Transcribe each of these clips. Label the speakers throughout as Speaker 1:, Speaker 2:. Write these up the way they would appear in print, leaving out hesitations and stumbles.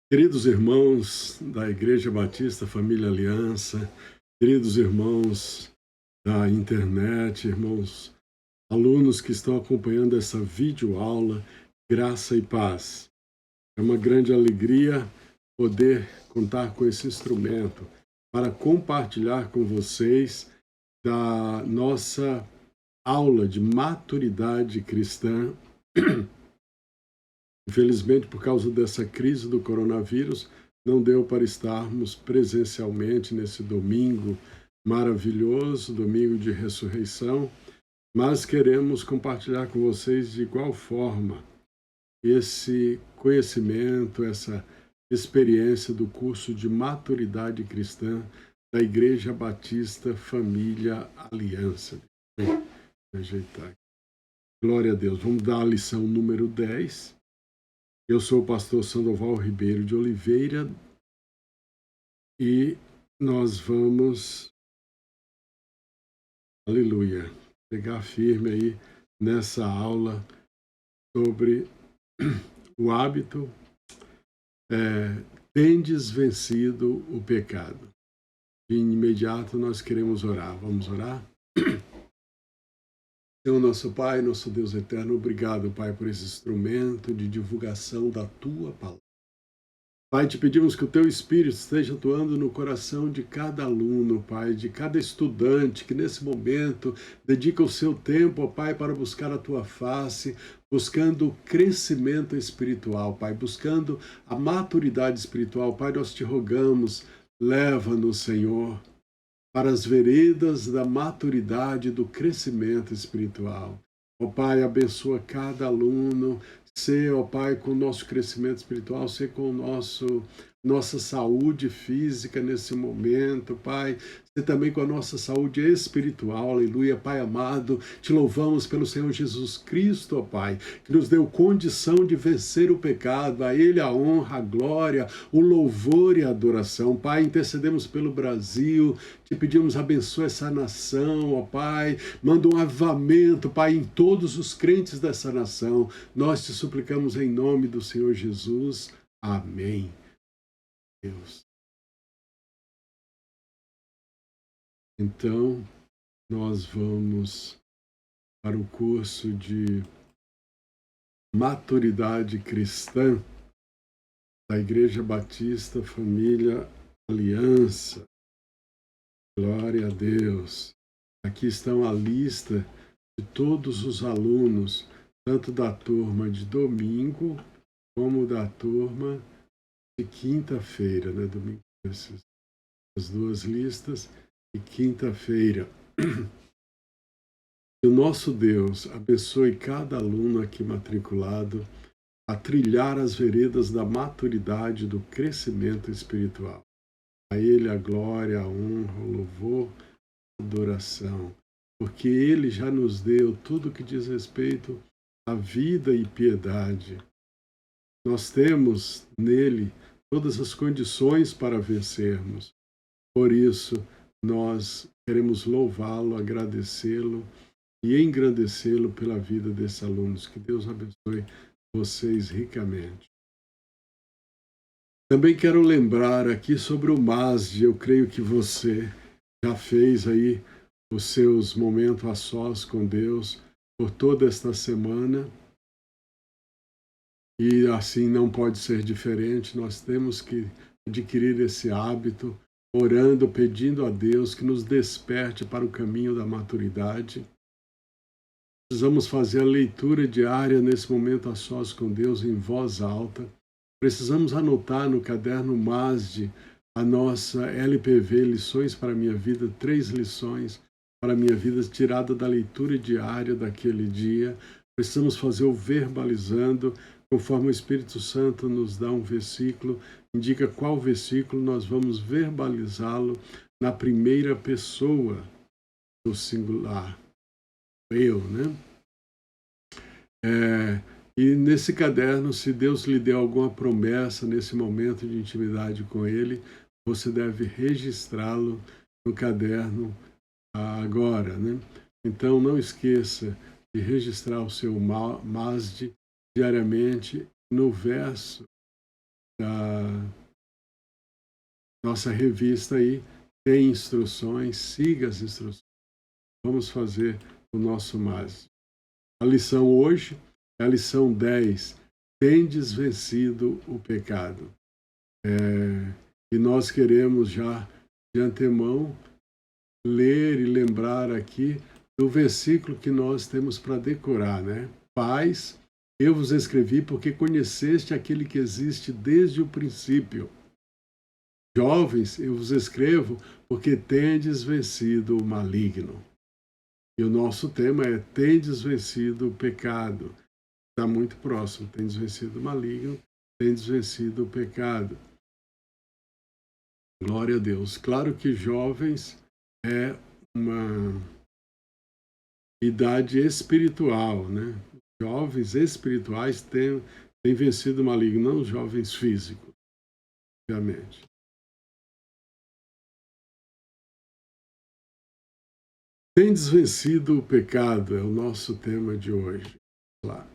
Speaker 1: Queridos irmãos da Igreja Batista Família Aliança, queridos irmãos da internet, irmãos alunos que estão acompanhando essa videoaula, graça e paz. É uma grande alegria poder contar com esse instrumento para compartilhar com vocês da nossa aula de maturidade cristã. Infelizmente, por causa dessa crise do coronavírus, não deu para estarmos presencialmente nesse domingo maravilhoso, domingo de ressurreição, mas queremos compartilhar com vocês de igual forma esse conhecimento, essa experiência do curso de maturidade cristã da Igreja Batista Família Aliança. Vou ajeitar aqui. Glória a Deus. Vamos dar a lição número 10. Eu sou o pastor Sandoval Ribeiro de Oliveira e nós vamos, aleluia, pegar firme aí nessa aula sobre o hábito tendes vencido o pecado. De imediato nós queremos orar. Vamos orar? Senhor nosso Pai, nosso Deus eterno, obrigado, Pai, por esse instrumento de divulgação da Tua palavra. Pai, te pedimos que o Teu Espírito esteja atuando no coração de cada aluno, Pai, de cada estudante que nesse momento dedica o seu tempo, ó Pai, para buscar a Tua face, buscando o crescimento espiritual, Pai, buscando a maturidade espiritual. Pai, nós te rogamos, leva-nos, Senhor, para as veredas da maturidade, do crescimento espiritual. Ó Pai, abençoa cada aluno, ser, ó Pai, com o nosso crescimento espiritual, ser com nossa saúde física nesse momento, Pai, ser também com a nossa saúde espiritual, aleluia, Pai amado, te louvamos pelo Senhor Jesus Cristo, ó Pai, que nos deu condição de vencer o pecado, a Ele a honra, a glória, o louvor e a adoração. Pai, intercedemos pelo Brasil, te pedimos abençoa essa nação, ó Pai, manda um avivamento, Pai, em todos os crentes dessa nação. Nós te suplicamos em nome do Senhor Jesus. Amém. Deus. Então, nós vamos para o curso de maturidade cristã da Igreja Batista Família Aliança. Glória a Deus. Aqui estão a lista de todos os alunos, tanto da turma de domingo como da turma de quinta-feira, né? Domingo, as duas listas, e quinta-feira. Que o nosso Deus abençoe cada aluno aqui matriculado a trilhar as veredas da maturidade, do crescimento espiritual. A Ele a glória, a honra, o louvor, a adoração, porque Ele já nos deu tudo que diz respeito à vida e piedade. Nós temos nele todas as condições para vencermos. Por isso, nós queremos louvá-lo, agradecê-lo e engrandecê-lo pela vida desses alunos. Que Deus abençoe vocês ricamente. Também quero lembrar aqui sobre o MASD. Eu creio que você já fez aí os seus momentos a sós com Deus por toda esta semana. E assim não pode ser diferente, nós temos que adquirir esse hábito, orando, pedindo a Deus que nos desperte para o caminho da maturidade. Precisamos fazer a leitura diária nesse momento a sós com Deus em voz alta. Precisamos anotar no caderno MASD a nossa LPV, Lições para a Minha Vida, 3 lições para a minha vida tirada da leitura diária daquele dia. Precisamos fazer o verbalizando, conforme o Espírito Santo nos dá um versículo, indica qual versículo nós vamos verbalizá-lo na primeira pessoa do singular. Eu, né? E nesse caderno, se Deus lhe deu alguma promessa nesse momento de intimidade com Ele, você deve registrá-lo no caderno agora, né? Então não esqueça de registrar o seu MASD diariamente no verso Nossa revista aí tem instruções, siga as instruções. Vamos fazer o nosso máximo. A lição hoje é a lição 10. Tendes vencido o pecado. E nós queremos já, de antemão, ler e lembrar aqui do versículo que nós temos para decorar, né? Pais, eu vos escrevi porque conheceste aquele que existe desde o princípio. Jovens, eu vos escrevo porque tendes vencido o maligno. E o nosso tema é tendes vencido o pecado. Está muito próximo. Tendes vencido o maligno, tendes vencido o pecado. Glória a Deus. Claro que jovens é uma idade espiritual, né? Jovens espirituais têm vencido o maligno, não os jovens físicos, obviamente. Tendes vencido o pecado, é o nosso tema de hoje. Lá.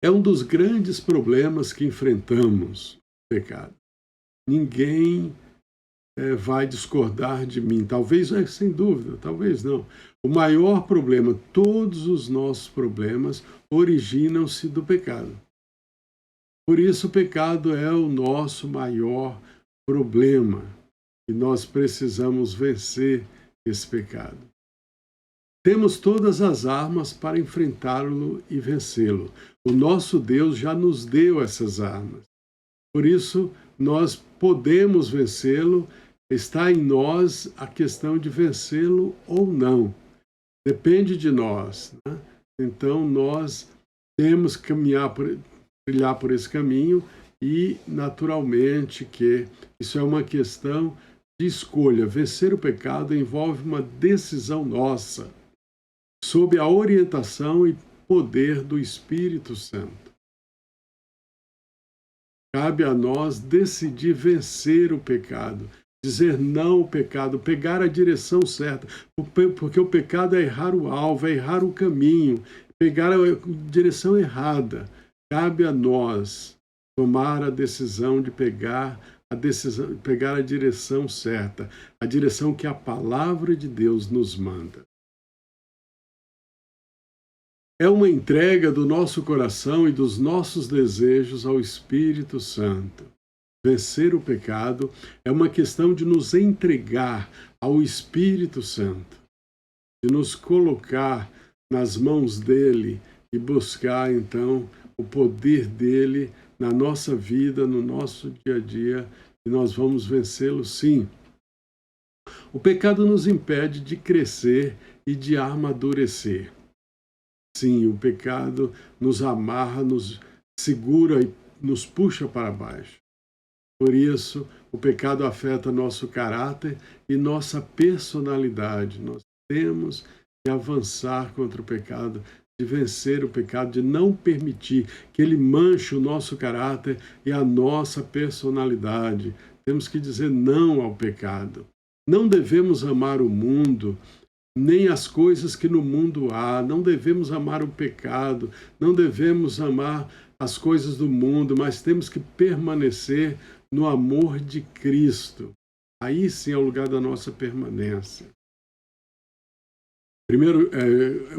Speaker 1: É um dos grandes problemas que enfrentamos, o pecado. Ninguém vai discordar de mim. Talvez, sem dúvida, talvez não. O maior problema, todos os nossos problemas originam-se do pecado. Por isso o pecado é o nosso maior problema. E nós precisamos vencer esse pecado. Temos todas as armas para enfrentá-lo e vencê-lo. O nosso Deus já nos deu essas armas. Por isso, nós podemos vencê-lo. Está em nós a questão de vencê-lo ou não. Depende de nós, né? Então, nós temos que trilhar por esse caminho e, naturalmente, que isso é uma questão de escolha. Vencer o pecado envolve uma decisão nossa, sob a orientação e poder do Espírito Santo. Cabe a nós decidir vencer o pecado, dizer não ao pecado, pegar a direção certa, porque o pecado é errar o alvo, é errar o caminho, pegar a direção errada. Cabe a nós tomar a decisão de pegar a direção certa, a direção que a palavra de Deus nos manda. É uma entrega do nosso coração e dos nossos desejos ao Espírito Santo. Vencer o pecado é uma questão de nos entregar ao Espírito Santo, de nos colocar nas mãos dele e buscar, então, o poder dele na nossa vida, no nosso dia a dia, e nós vamos vencê-lo sim. O pecado nos impede de crescer e de amadurecer. Sim, o pecado nos amarra, nos segura e nos puxa para baixo. Por isso, o pecado afeta nosso caráter e nossa personalidade. Nós temos que avançar contra o pecado, de vencer o pecado, de não permitir que ele manche o nosso caráter e a nossa personalidade. Temos que dizer não ao pecado. Não devemos amar o mundo, nem as coisas que no mundo há. Não devemos amar o pecado, não devemos amar as coisas do mundo, mas temos que permanecer no amor de Cristo. Aí sim é o lugar da nossa permanência. Primeiro,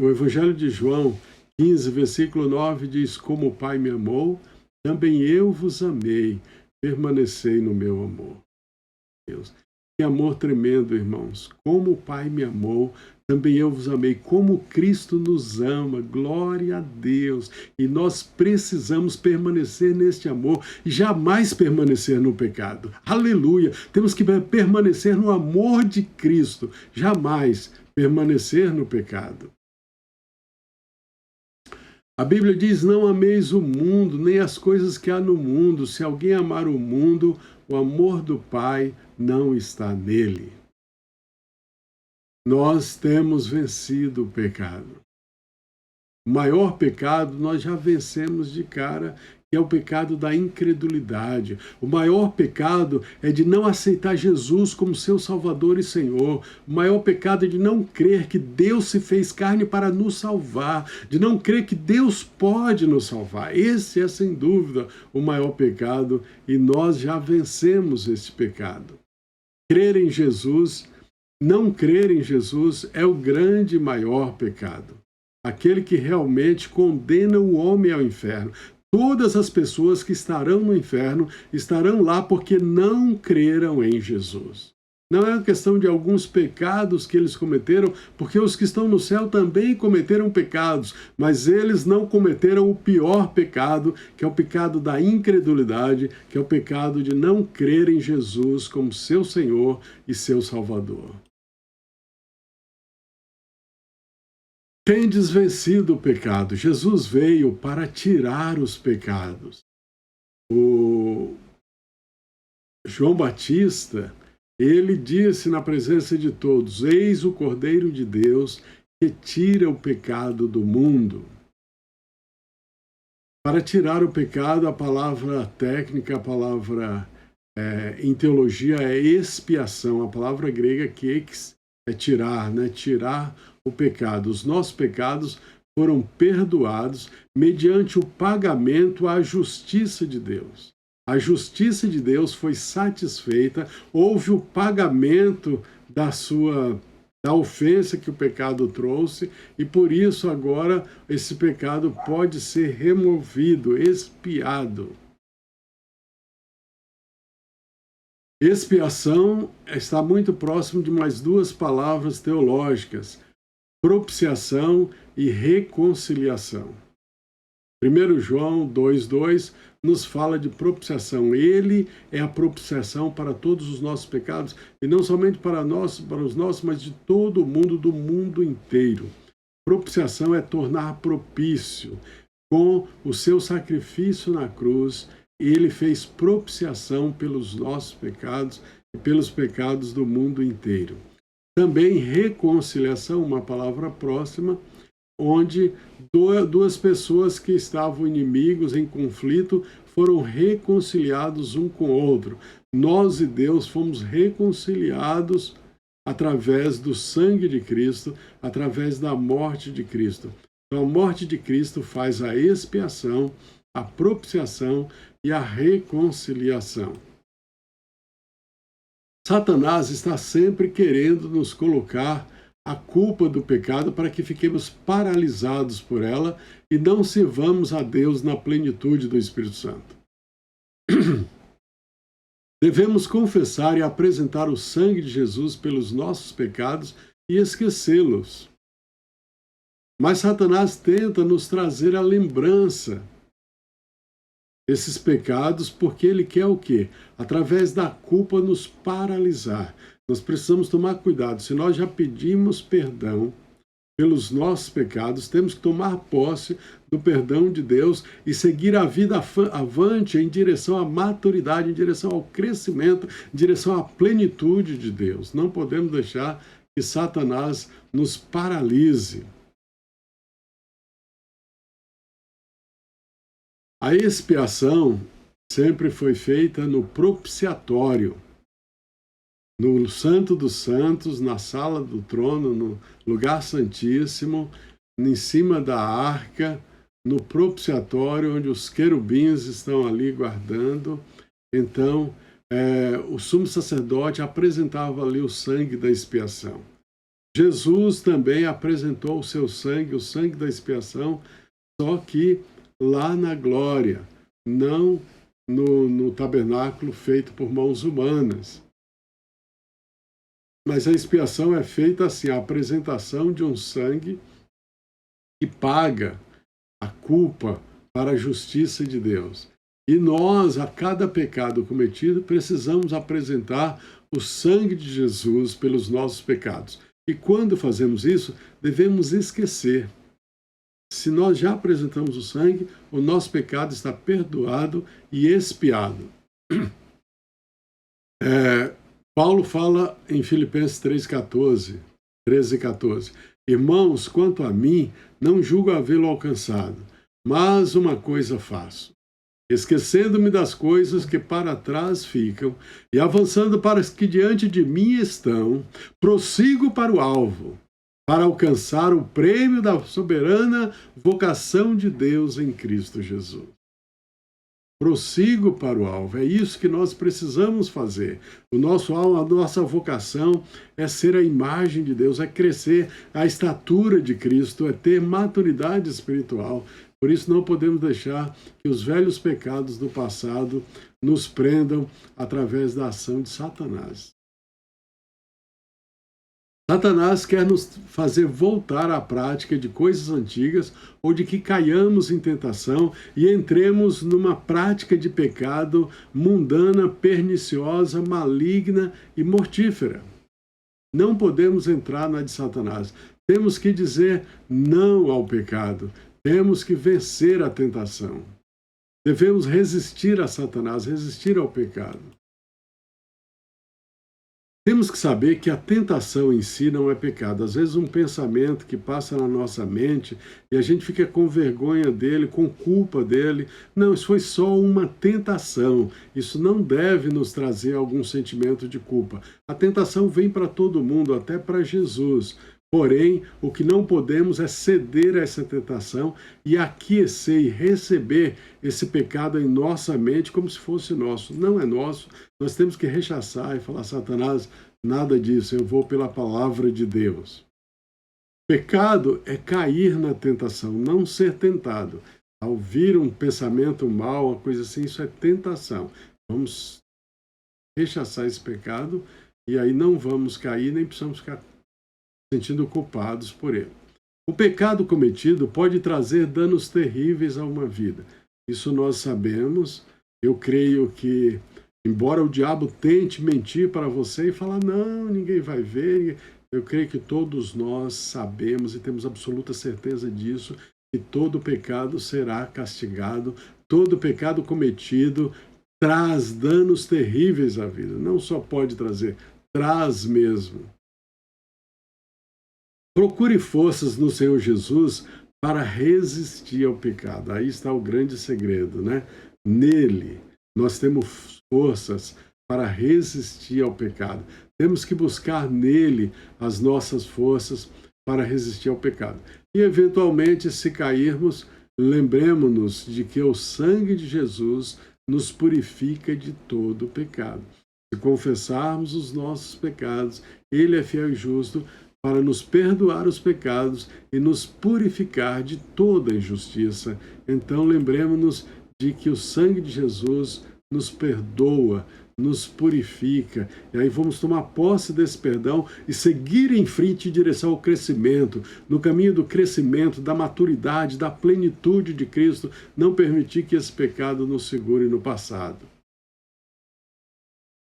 Speaker 1: o Evangelho de João 15, versículo 9 diz: como o Pai me amou, também eu vos amei, permanecei no meu amor. Deus. Que amor tremendo, irmãos. Como o Pai me amou, também eu vos amei. Como Cristo nos ama. Glória a Deus. E nós precisamos permanecer neste amor e jamais permanecer no pecado. Aleluia. Temos que permanecer no amor de Cristo. Jamais permanecer no pecado. A Bíblia diz: não ameis o mundo, nem as coisas que há no mundo. Se alguém amar o mundo, o amor do Pai não está nele. Nós temos vencido o pecado. O maior pecado nós já vencemos de cara, que é o pecado da incredulidade. O maior pecado é de não aceitar Jesus como seu Salvador e Senhor. O maior pecado é de não crer que Deus se fez carne para nos salvar, de não crer que Deus pode nos salvar. Esse é, sem dúvida, o maior pecado e nós já vencemos esse pecado. Crer em Jesus, não crer em Jesus é o grande e maior pecado. Aquele que realmente condena o homem ao inferno. Todas as pessoas que estarão no inferno estarão lá porque não creram em Jesus. Não é uma questão de alguns pecados que eles cometeram, porque os que estão no céu também cometeram pecados, mas eles não cometeram o pior pecado, que é o pecado da incredulidade, que é o pecado de não crer em Jesus como seu Senhor e seu Salvador. Tendes vencido o pecado. Jesus veio para tirar os pecados. O João Batista, ele disse na presença de todos: eis o Cordeiro de Deus que tira o pecado do mundo. Para tirar o pecado, a palavra técnica, a palavra em teologia é expiação. A palavra grega kex é tirar, né? Tirar o pecado. Os nossos pecados foram perdoados mediante o pagamento à justiça de Deus. A justiça de Deus foi satisfeita, houve o pagamento da ofensa que o pecado trouxe, e por isso agora esse pecado pode ser removido, expiado. Expiação está muito próximo de mais duas palavras teológicas: propiciação e reconciliação. 1 João 2,2 nos fala de propiciação. Ele é a propiciação para todos os nossos pecados, e não somente para os nossos, mas de todo o mundo, do mundo inteiro. Propiciação é tornar propício. Com o seu sacrifício na cruz, ele fez propiciação pelos nossos pecados e pelos pecados do mundo inteiro. Também reconciliação, uma palavra próxima, onde duas pessoas que estavam inimigos, em conflito, foram reconciliados um com o outro. Nós e Deus fomos reconciliados através do sangue de Cristo, através da morte de Cristo. Então, a morte de Cristo faz a expiação, a propiciação e a reconciliação. Satanás está sempre querendo nos colocar a culpa do pecado para que fiquemos paralisados por ela e não sirvamos a Deus na plenitude do Espírito Santo. Devemos confessar e apresentar o sangue de Jesus pelos nossos pecados e esquecê-los. Mas Satanás tenta nos trazer a lembrança desses pecados porque ele quer o quê? Através da culpa nos paralisar. Nós precisamos tomar cuidado. Se nós já pedimos perdão pelos nossos pecados, temos que tomar posse do perdão de Deus e seguir a vida avante em direção à maturidade, em direção ao crescimento, em direção à plenitude de Deus. Não podemos deixar que Satanás nos paralise. A expiação sempre foi feita no propiciatório, no Santo dos Santos, na sala do trono, no lugar santíssimo, em cima da arca, no propiciatório, onde os querubins estão ali guardando. Então, o sumo sacerdote apresentava ali o sangue da expiação. Jesus também apresentou o seu sangue, o sangue da expiação, só que lá na glória, não no tabernáculo feito por mãos humanas. Mas a expiação é feita assim, a apresentação de um sangue que paga a culpa para a justiça de Deus. E nós, a cada pecado cometido, precisamos apresentar o sangue de Jesus pelos nossos pecados. E quando fazemos isso, devemos esquecer. Se nós já apresentamos o sangue, o nosso pecado está perdoado e expiado. Paulo fala em Filipenses 13, 14. Irmãos, quanto a mim, não julgo havê-lo alcançado, mas uma coisa faço, esquecendo-me das coisas que para trás ficam e avançando para as que diante de mim estão, prossigo para o alvo, para alcançar o prêmio da soberana vocação de Deus em Cristo Jesus. Prossigo para o alvo, é isso que nós precisamos fazer. A nossa vocação é ser a imagem de Deus, é crescer a estatura de Cristo, é ter maturidade espiritual. Por isso não podemos deixar que os velhos pecados do passado nos prendam através da ação de Satanás. Satanás quer nos fazer voltar à prática de coisas antigas ou de que caiamos em tentação e entremos numa prática de pecado mundana, perniciosa, maligna e mortífera. Não podemos entrar na de Satanás. Temos que dizer não ao pecado. Temos que vencer a tentação. Devemos resistir a Satanás, resistir ao pecado. Temos que saber que a tentação em si não é pecado. Às vezes um pensamento que passa na nossa mente e a gente fica com vergonha dele, com culpa dele. Não, isso foi só uma tentação. Isso não deve nos trazer algum sentimento de culpa. A tentação vem para todo mundo, até para Jesus. Porém, o que não podemos é ceder a essa tentação e aquecer e receber esse pecado em nossa mente como se fosse nosso. Não é nosso. Nós temos que rechaçar e falar: Satanás, nada disso, eu vou pela palavra de Deus. Pecado é cair na tentação, não ser tentado. Ao vir um pensamento mau, uma coisa assim, isso é tentação. Vamos rechaçar esse pecado e aí não vamos cair, nem precisamos ficar sentindo culpados por ele. O pecado cometido pode trazer danos terríveis a uma vida. Isso nós sabemos. Eu creio que, embora o diabo tente mentir para você e falar, não, ninguém vai ver, eu creio que todos nós sabemos e temos absoluta certeza disso, que todo pecado será castigado, todo pecado cometido traz danos terríveis à vida. Não só pode trazer, traz mesmo. Procure forças no Senhor Jesus para resistir ao pecado. Aí está o grande segredo, né? Nele, nós temos forças para resistir ao pecado. Temos que buscar nele as nossas forças para resistir ao pecado. E, eventualmente, se cairmos, lembremos-nos de que o sangue de Jesus nos purifica de todo o pecado. Se confessarmos os nossos pecados, ele é fiel e justo para nos perdoar os pecados e nos purificar de toda injustiça. Então lembremos-nos de que o sangue de Jesus nos perdoa, nos purifica. E aí vamos tomar posse desse perdão e seguir em frente em direção ao crescimento, no caminho do crescimento, da maturidade, da plenitude de Cristo, não permitir que esse pecado nos segure no passado.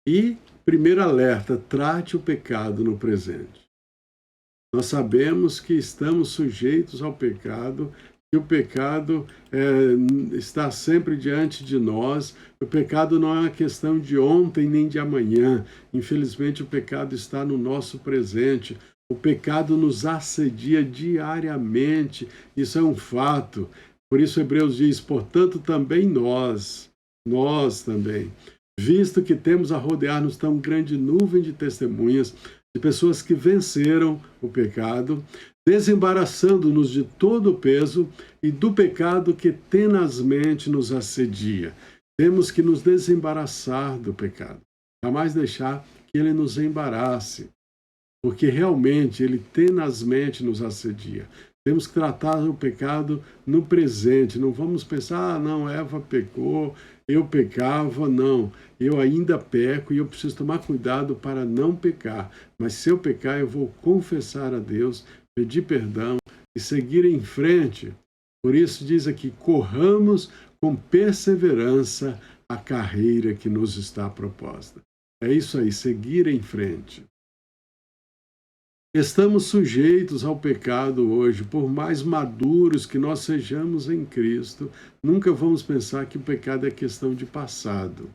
Speaker 1: E, primeiro alerta, trate o pecado no presente. Nós sabemos que estamos sujeitos ao pecado, que o pecado está sempre diante de nós. O pecado não é uma questão de ontem nem de amanhã. Infelizmente, o pecado está no nosso presente. O pecado nos assedia diariamente. Isso é um fato. Por isso, Hebreus diz, portanto, também nós também, visto que temos a rodear-nos tão grande nuvem de testemunhas, de pessoas que venceram o pecado, desembaraçando-nos de todo o peso e do pecado que tenazmente nos assedia. Temos que nos desembaraçar do pecado, jamais deixar que ele nos embarace, porque realmente ele tenazmente nos assedia. Temos que tratar o pecado no presente, não vamos pensar, não, Eva pecou, eu pecava, não, eu ainda peco e eu preciso tomar cuidado para não pecar. Mas se eu pecar, eu vou confessar a Deus, pedir perdão e seguir em frente. Por isso diz aqui, corramos com perseverança a carreira que nos está proposta. É isso aí, seguir em frente. Estamos sujeitos ao pecado hoje, por mais maduros que nós sejamos em Cristo, nunca vamos pensar que o pecado é questão de passado.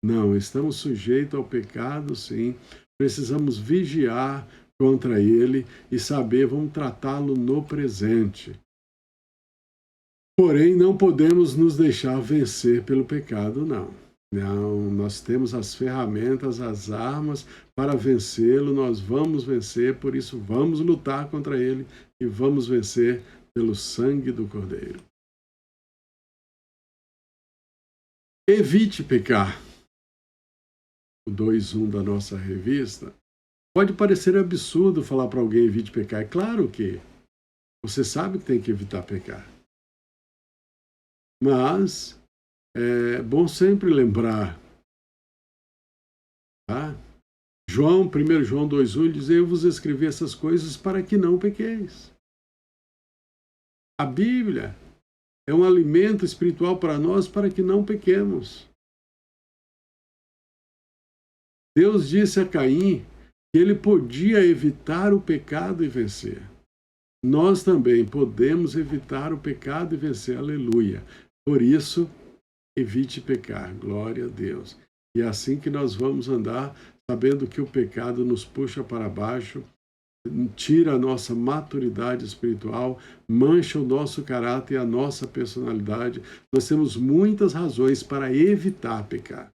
Speaker 1: Não, estamos sujeitos ao pecado, sim. Precisamos vigiar contra ele e saber, vamos tratá-lo no presente. Porém, não podemos nos deixar vencer pelo pecado, não. Não, nós temos as ferramentas, as armas para vencê-lo, nós vamos vencer, por isso vamos lutar contra ele e vamos vencer pelo sangue do Cordeiro. Evite pecar. O 2.1 da nossa revista. Pode parecer absurdo falar para alguém evite pecar. É claro que você sabe que tem que evitar pecar. Mas é bom sempre lembrar. Tá? 1 João 2.1 diz: eu vos escrevi essas coisas para que não pequeis. A Bíblia é um alimento espiritual para nós para que não pequemos. Deus disse a Caim que ele podia evitar o pecado e vencer. Nós também podemos evitar o pecado e vencer. Aleluia. Por isso, evite pecar. Glória a Deus. E é assim que nós vamos andar, sabendo que o pecado nos puxa para baixo, tira a nossa maturidade espiritual, mancha o nosso caráter e a nossa personalidade. Nós temos muitas razões para evitar pecar.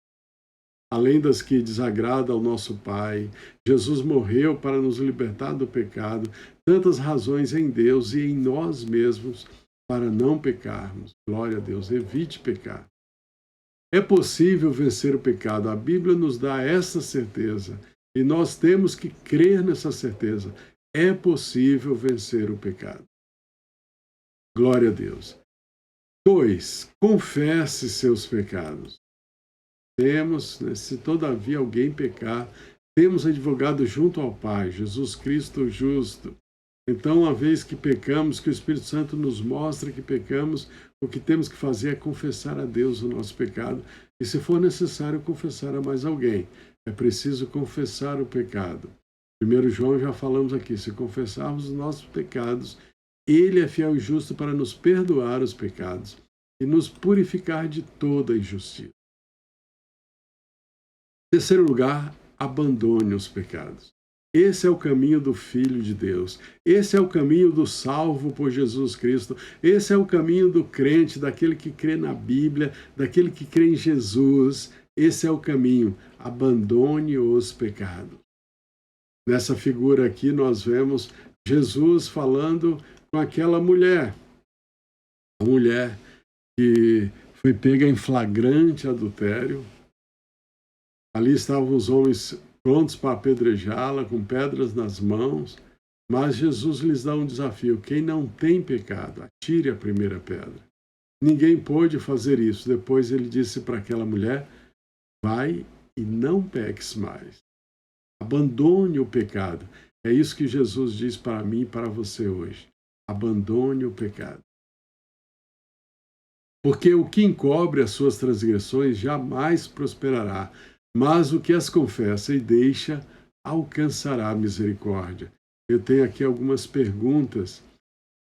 Speaker 1: Além das que desagradam ao nosso Pai, Jesus morreu para nos libertar do pecado, tantas razões em Deus e em nós mesmos para não pecarmos. Glória a Deus, evite pecar. É possível vencer o pecado, a Bíblia nos dá essa certeza e nós temos que crer nessa certeza. É possível vencer o pecado. Glória a Deus. 2. Confesse seus pecados. Temos, se todavia alguém pecar, temos advogado junto ao Pai, Jesus Cristo justo. Então, uma vez que pecamos, que o Espírito Santo nos mostra que pecamos, o que temos que fazer é confessar a Deus o nosso pecado e, se for necessário, confessar a mais alguém. É preciso confessar o pecado. 1 João já falamos aqui, se confessarmos os nossos pecados, ele é fiel e justo para nos perdoar os pecados e nos purificar de toda injustiça. Em terceiro lugar, abandone os pecados. Esse é o caminho do Filho de Deus. Esse é o caminho do salvo por Jesus Cristo. Esse é o caminho do crente, daquele que crê na Bíblia, daquele que crê em Jesus. Esse é o caminho. Abandone os pecados. Nessa figura aqui nós vemos Jesus falando com aquela mulher. A mulher que foi pega em flagrante adultério. Ali estavam os homens prontos para apedrejá-la, com pedras nas mãos, mas Jesus lhes dá um desafio: quem não tem pecado, atire a primeira pedra. Ninguém pôde fazer isso. Depois ele disse para aquela mulher: vai e não peques mais. Abandone o pecado. É isso que Jesus diz para mim e para você hoje. Abandone o pecado. Porque o que encobre as suas transgressões jamais prosperará, mas o que as confessa e deixa alcançará misericórdia. Eu tenho aqui algumas perguntas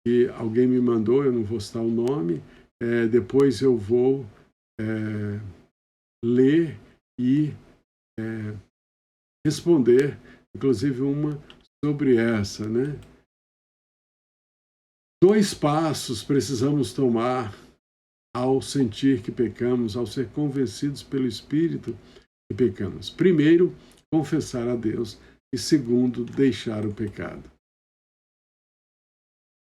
Speaker 1: que alguém me mandou, eu não vou citar o nome, depois eu vou ler e responder, inclusive uma sobre essa, né? 2 passos precisamos tomar ao sentir que pecamos, ao ser convencidos pelo Espírito que pecamos. Primeiro, confessar a Deus e segundo, deixar o pecado.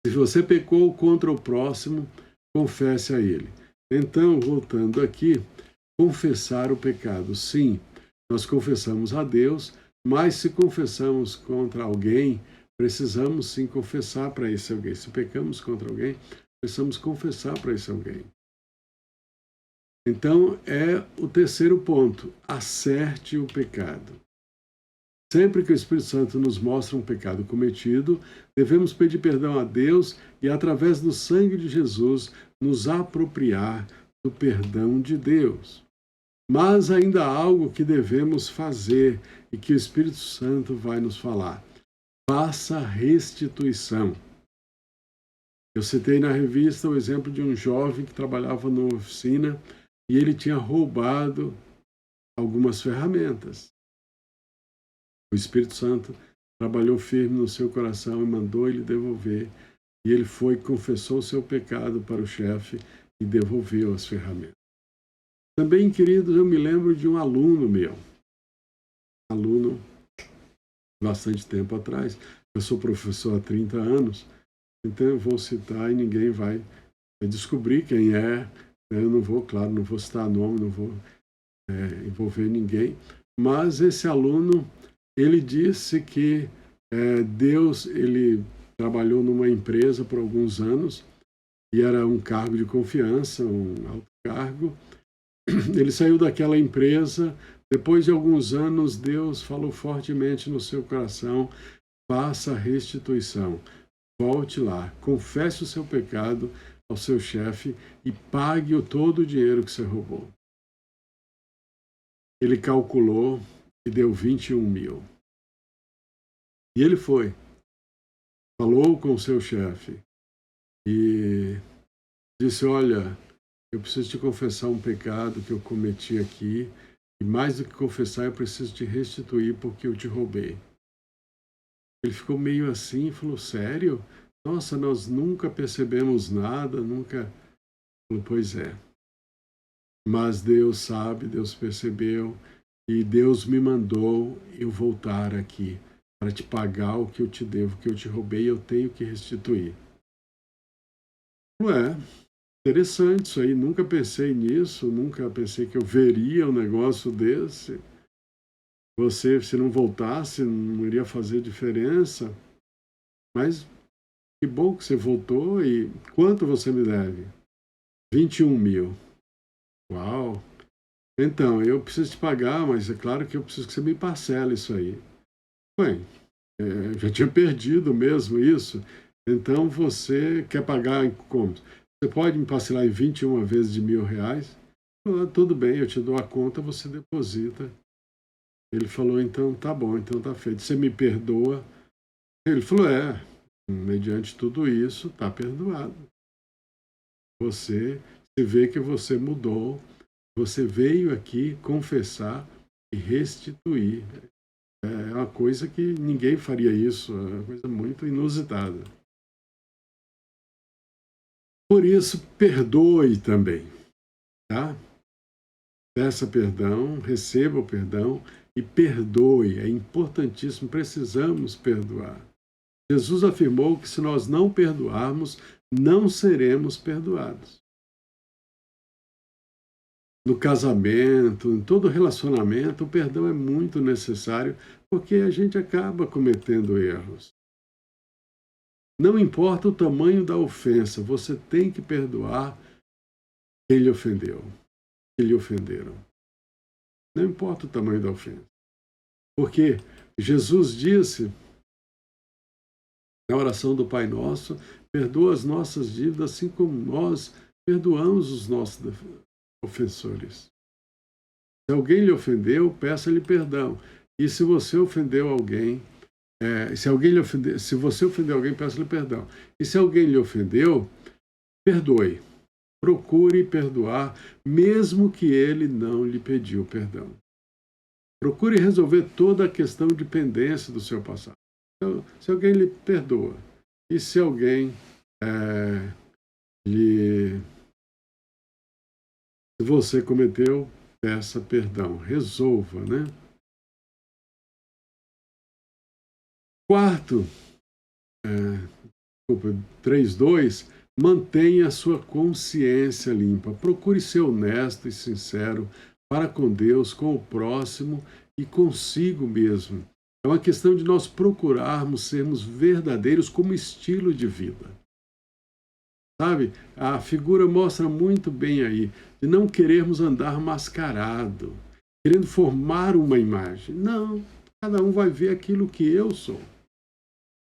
Speaker 1: Se você pecou contra o próximo, confesse a ele. Então, voltando aqui, confessar o pecado. Sim, nós confessamos a Deus, mas se confessamos contra alguém, precisamos sim confessar para esse alguém. Se pecamos contra alguém, precisamos confessar para esse alguém. Então, é o terceiro ponto: acerte o pecado. Sempre que o Espírito Santo nos mostra um pecado cometido, devemos pedir perdão a Deus e, através do sangue de Jesus, nos apropriar do perdão de Deus. Mas ainda há algo que devemos fazer e que o Espírito Santo vai nos falar: faça restituição. Eu citei na revista o exemplo de um jovem que trabalhava numa oficina e ele tinha roubado algumas ferramentas. O Espírito Santo trabalhou firme no seu coração e mandou ele devolver. E ele foi, confessou o seu pecado para o chefe e devolveu as ferramentas. Também, queridos, eu me lembro de um aluno meu, bastante tempo atrás. Eu sou professor há 30 anos, então eu vou citar e ninguém vai descobrir quem é. Eu não vou, claro, não vou citar nome, não vou envolver ninguém. Mas esse aluno, ele disse que Deus, ele trabalhou numa empresa por alguns anos e era um cargo de confiança, um alto cargo. Ele saiu daquela empresa. Depois de alguns anos, Deus falou fortemente no seu coração: faça a restituição. Volte lá, confesse o seu pecado ao seu chefe e pague todo o dinheiro que você roubou. Ele calculou e deu 21 mil. E ele foi, falou com o seu chefe e disse: olha, eu preciso te confessar um pecado que eu cometi aqui, e mais do que confessar, eu preciso te restituir porque eu te roubei. Ele ficou meio assim e falou: sério? Nossa, nós nunca percebemos nada, nunca. Falou: pois é. Mas Deus sabe, Deus percebeu, e Deus me mandou eu voltar aqui para te pagar o que eu te devo, o que eu te roubei, eu tenho que restituir. Ué, interessante isso aí, nunca pensei nisso, nunca pensei que eu veria um negócio desse. Você, se não voltasse, não iria fazer diferença. Mas que bom que você voltou. E quanto você me deve? 21 mil. Uau! Então, eu preciso te pagar, mas é claro que eu preciso que você me parcele isso aí. Bem, eu já tinha perdido mesmo isso. Então, você quer pagar em como? Você pode me parcelar em 21 vezes de R$ 1.000? Tudo bem, eu te dou a conta, você deposita. Ele falou: então tá bom, então tá feito. Você me perdoa? Ele falou: mediante tudo isso, tá perdoado. Você vê que você mudou, você veio aqui confessar e restituir. É uma coisa que ninguém faria isso, é uma coisa muito inusitada. Por isso, perdoe também, tá? Peça perdão, receba o perdão e perdoe. É importantíssimo, precisamos perdoar. Jesus afirmou que se nós não perdoarmos, não seremos perdoados. No casamento, em todo relacionamento, o perdão é muito necessário porque a gente acaba cometendo erros. Não importa o tamanho da ofensa, você tem que perdoar quem lhe ofendeu, quem lhe ofenderam. Não importa o tamanho da ofensa. Porque Jesus disse na oração do Pai Nosso: perdoa as nossas dívidas assim como nós perdoamos os nossos ofensores. Se alguém lhe ofendeu, peça-lhe perdão. E se você ofendeu alguém, se você ofendeu alguém, peça-lhe perdão. E se alguém lhe ofendeu, perdoe. Procure perdoar, mesmo que ele não lhe pediu perdão. Procure resolver toda a questão de pendência do seu passado. Então, se alguém lhe perdoa, e se alguém se você cometeu, peça perdão, resolva, né? Quarto, 3.2, mantenha a sua consciência limpa. Procure ser honesto e sincero para com Deus, com o próximo e consigo mesmo. É uma questão de nós procurarmos sermos verdadeiros como estilo de vida. Sabe? A figura mostra muito bem aí de não querermos andar mascarado, querendo formar uma imagem. Não, cada um vai ver aquilo que eu sou.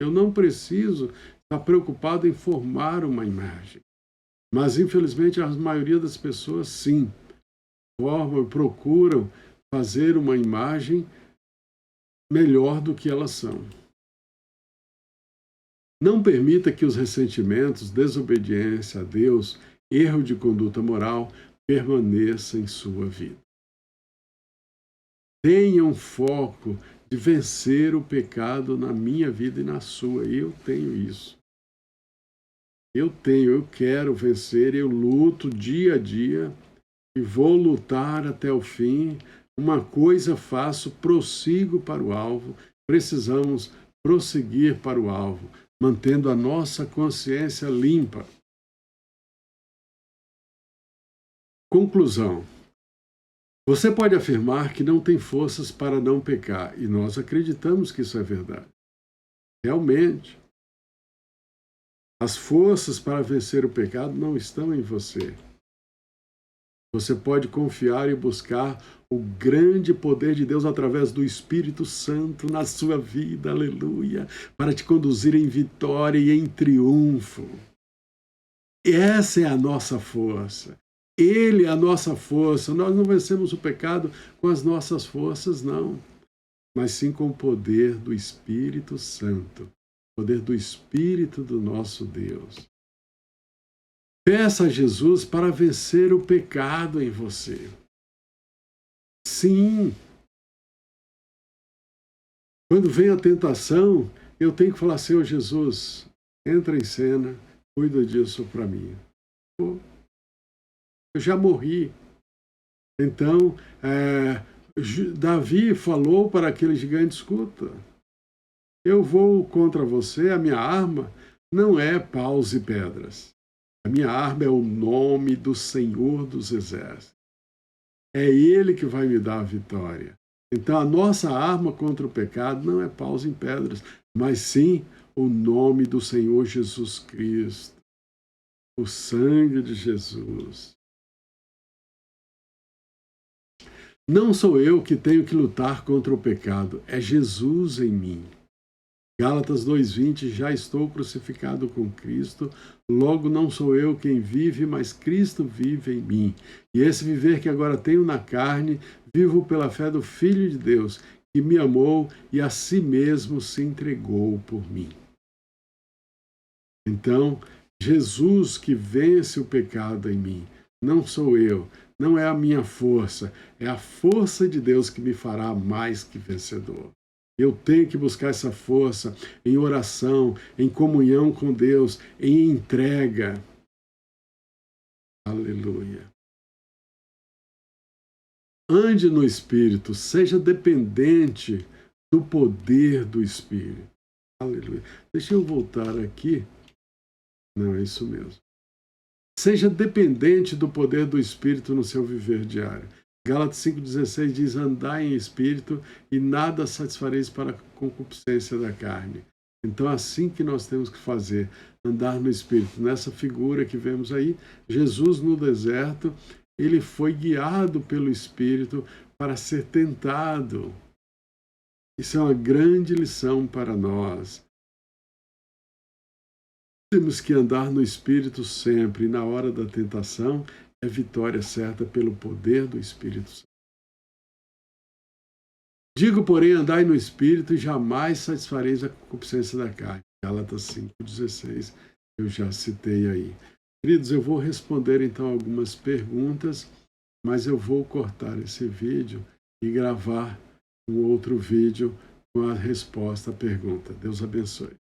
Speaker 1: Eu não preciso estar preocupado em formar uma imagem. Mas, infelizmente, a maioria das pessoas, sim, formam e procuram fazer uma imagem melhor do que elas são. Não permita que os ressentimentos, desobediência a Deus, erro de conduta moral permaneça em sua vida. Tenha um foco de vencer o pecado na minha vida e na sua. Eu tenho isso. eu quero vencer, eu luto dia a dia e vou lutar até o fim. Uma coisa faço, prossigo para o alvo. Precisamos prosseguir para o alvo, mantendo a nossa consciência limpa. Conclusão. Você pode afirmar que não tem forças para não pecar, e nós acreditamos que isso é verdade. Realmente, as forças para vencer o pecado não estão em você. Você pode confiar e buscar o grande poder de Deus através do Espírito Santo na sua vida, aleluia, para te conduzir em vitória e em triunfo. Essa é a nossa força. Ele é a nossa força. Nós não vencemos o pecado com as nossas forças, não, mas sim com o poder do Espírito Santo, o poder do Espírito do nosso Deus. Peça a Jesus para vencer o pecado em você. Sim. Quando vem a tentação, eu tenho que falar, Senhor Jesus, entra em cena, cuida disso para mim. Eu já morri. Então, Davi falou para aquele gigante, escuta, eu vou contra você, a minha arma não é paus e pedras. A minha arma é o nome do Senhor dos Exércitos. É Ele que vai me dar a vitória. Então, a nossa arma contra o pecado não é paus e pedras, mas sim o nome do Senhor Jesus Cristo. O sangue de Jesus. Não sou eu que tenho que lutar contra o pecado, é Jesus em mim. Gálatas 2:20, já estou crucificado com Cristo, logo não sou eu quem vive, mas Cristo vive em mim. E esse viver que agora tenho na carne, vivo pela fé do Filho de Deus, que me amou e a si mesmo se entregou por mim. Então, Jesus que vence o pecado em mim, não sou eu, não é a minha força, é a força de Deus que me fará mais que vencedor. Eu tenho que buscar essa força em oração, em comunhão com Deus, em entrega. Aleluia. Ande no Espírito, seja dependente do poder do Espírito. Aleluia. Deixa eu voltar aqui. Não, é isso mesmo. Seja dependente do poder do Espírito no seu viver diário. Gálatas 5,16 diz, andai em espírito e nada satisfareis para a concupiscência da carne. Então, assim que nós temos que fazer, andar no espírito. Nessa figura que vemos aí, Jesus no deserto, ele foi guiado pelo Espírito para ser tentado. Isso é uma grande lição para nós. Temos que andar no Espírito sempre, e na hora da tentação, é vitória certa pelo poder do Espírito Santo. Digo, porém, andai no Espírito e jamais satisfareis a concupiscência da carne. Gálatas 5,16, eu já citei aí. Queridos, eu vou responder então algumas perguntas, mas eu vou cortar esse vídeo e gravar um outro vídeo com a resposta à pergunta. Deus abençoe.